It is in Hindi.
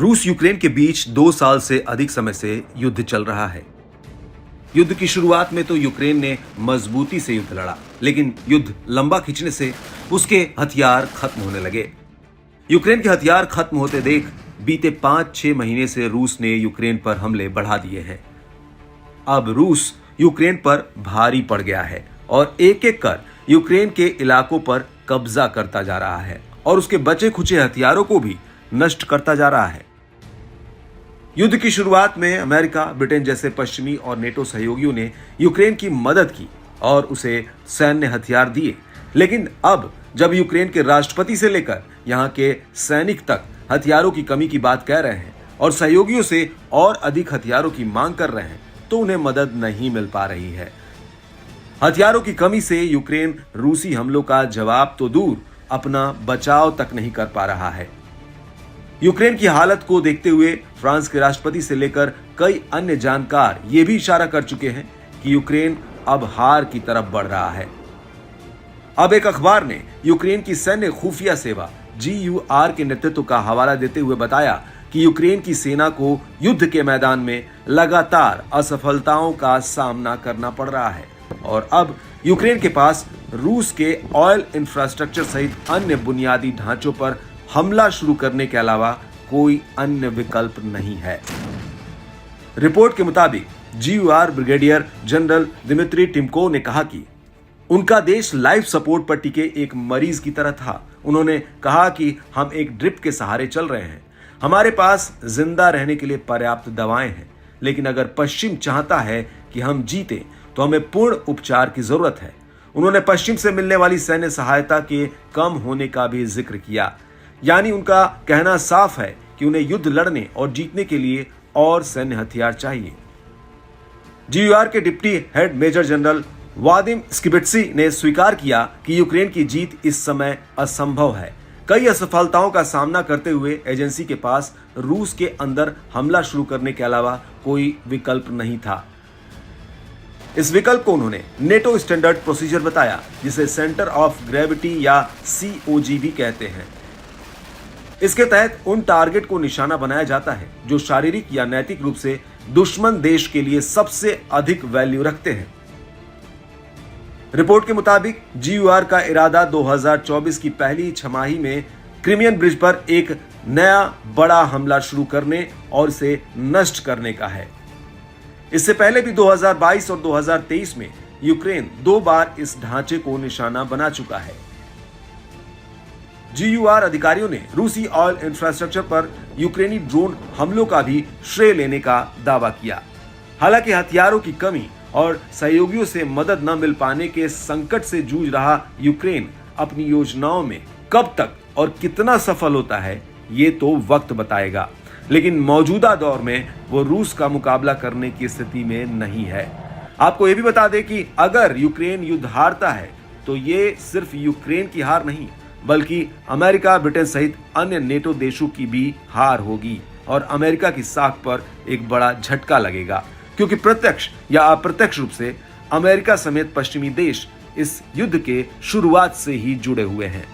रूस यूक्रेन के बीच 2 साल से अधिक समय से युद्ध चल रहा है। युद्ध की शुरुआत में तो यूक्रेन ने मजबूती से युद्ध लड़ा, लेकिन युद्ध लंबा खींचने से उसके हथियार खत्म होने लगे। यूक्रेन के हथियार खत्म होते देख बीते 5-6 महीने से रूस ने यूक्रेन पर हमले बढ़ा दिए हैं। अब रूस यूक्रेन पर भारी पड़ गया है और एक एक कर यूक्रेन के इलाकों पर कब्जा करता जा रहा है और उसके बचे खुचे हथियारों को भी नष्ट करता जा रहा है। युद्ध की शुरुआत में अमेरिका, ब्रिटेन जैसे पश्चिमी और नेटो सहयोगियों ने यूक्रेन की मदद की और उसे सैन्य हथियार दिए, लेकिन अब जब यूक्रेन के राष्ट्रपति से लेकर यहां के सैनिक तक हथियारों की कमी की बात कह रहे हैं और सहयोगियों से और अधिक हथियारों की मांग कर रहे हैं, तो उन्हें मदद नहीं मिल पा रही है। हथियारों की कमी से यूक्रेन रूसी हमलों का जवाब तो दूर, अपना बचाव तक नहीं कर पा रहा है। यूक्रेन की हालत को देखते हुए फ्रांस के राष्ट्रपति से लेकर कई अन्य जानकार ये भी इशारा कर चुके हैं कि यूक्रेन अब हार की तरफ बढ़ रहा है। अब एक अखबार ने यूक्रेन की सैन्य खुफिया सेवा GUR के नेतृत्व का हवाला देते हुए बताया कि यूक्रेन की सेना को युद्ध के मैदान में लगातार असफलताओं का सामना करना पड़ रहा है और अब यूक्रेन के पास रूस के ऑयल इंफ्रास्ट्रक्चर सहित अन्य बुनियादी ढांचों पर हमला शुरू करने के अलावा कोई अन्य विकल्प नहीं है। रिपोर्ट के मुताबिक GUR ब्रिगेडियर जनरल दिमित्री टिमकोव ने कहा कि उनका देश लाइफ सपोर्ट पर टिके एक मरीज की तरह था। उन्होंने कहा कि हम एक ड्रिप के सहारे चल रहे हैं। हमारे पास जिंदा रहने के लिए पर्याप्त दवाएं हैं, लेकिन अगर पश्चिम चाहता है कि हम जीतें तो हमें पूर्ण उपचार की जरूरत है। उन्होंने पश्चिम से मिलने वाली सैन्य सहायता के कम होने का भी जिक्र किया, यानी उनका कहना साफ है कि उन्हें युद्ध लड़ने और जीतने के लिए और सैन्य हथियार चाहिए। GUR के deputy head major general Vadym Skibitskyi ने स्वीकार किया कि यूक्रेन की जीत इस समय असंभव है। कई असफलताओं का सामना करते हुए एजेंसी के पास रूस के अंदर हमला शुरू करने के अलावा कोई विकल्प नहीं था। इस विकल्प को उन्होंने नेटो स्टैंडर्ड प्रोसीजर बताया, जिसे सेंटर ऑफ ग्रेविटी या COG भी कहते हैं। इसके तहत उन टारगेट को निशाना बनाया जाता है जो शारीरिक या नैतिक रूप से दुश्मन देश के लिए सबसे अधिक वैल्यू रखते हैं। रिपोर्ट के मुताबिक GUR का इरादा 2024 की पहली छमाही में क्रिमियन ब्रिज पर एक नया बड़ा हमला शुरू करने और इसे नष्ट करने का है। इससे पहले भी 2022 और 2023 में यूक्रेन 2 बार इस ढांचे को निशाना बना चुका है। GUR अधिकारियों ने रूसी ऑयल इंफ्रास्ट्रक्चर पर यूक्रेनी ड्रोन हमलों का भी श्रेय लेने का दावा किया। हालांकि हथियारों की कमी और सहयोगियों से मदद न मिल पाने के संकट से जूझ रहा यूक्रेन अपनी योजनाओं में कब तक और कितना सफल होता है, ये तो वक्त बताएगा, लेकिन मौजूदा दौर में वो रूस का मुकाबला करने की स्थिति में नहीं है। आपको ये भी बता दें कि अगर यूक्रेन युद्ध हारता है तो ये सिर्फ यूक्रेन की हार नहीं, बल्कि अमेरिका, ब्रिटेन सहित अन्य नेटो देशों की भी हार होगी और अमेरिका की साख पर एक बड़ा झटका लगेगा, क्योंकि प्रत्यक्ष या अप्रत्यक्ष रूप से अमेरिका समेत पश्चिमी देश इस युद्ध के शुरुआत से ही जुड़े हुए हैं।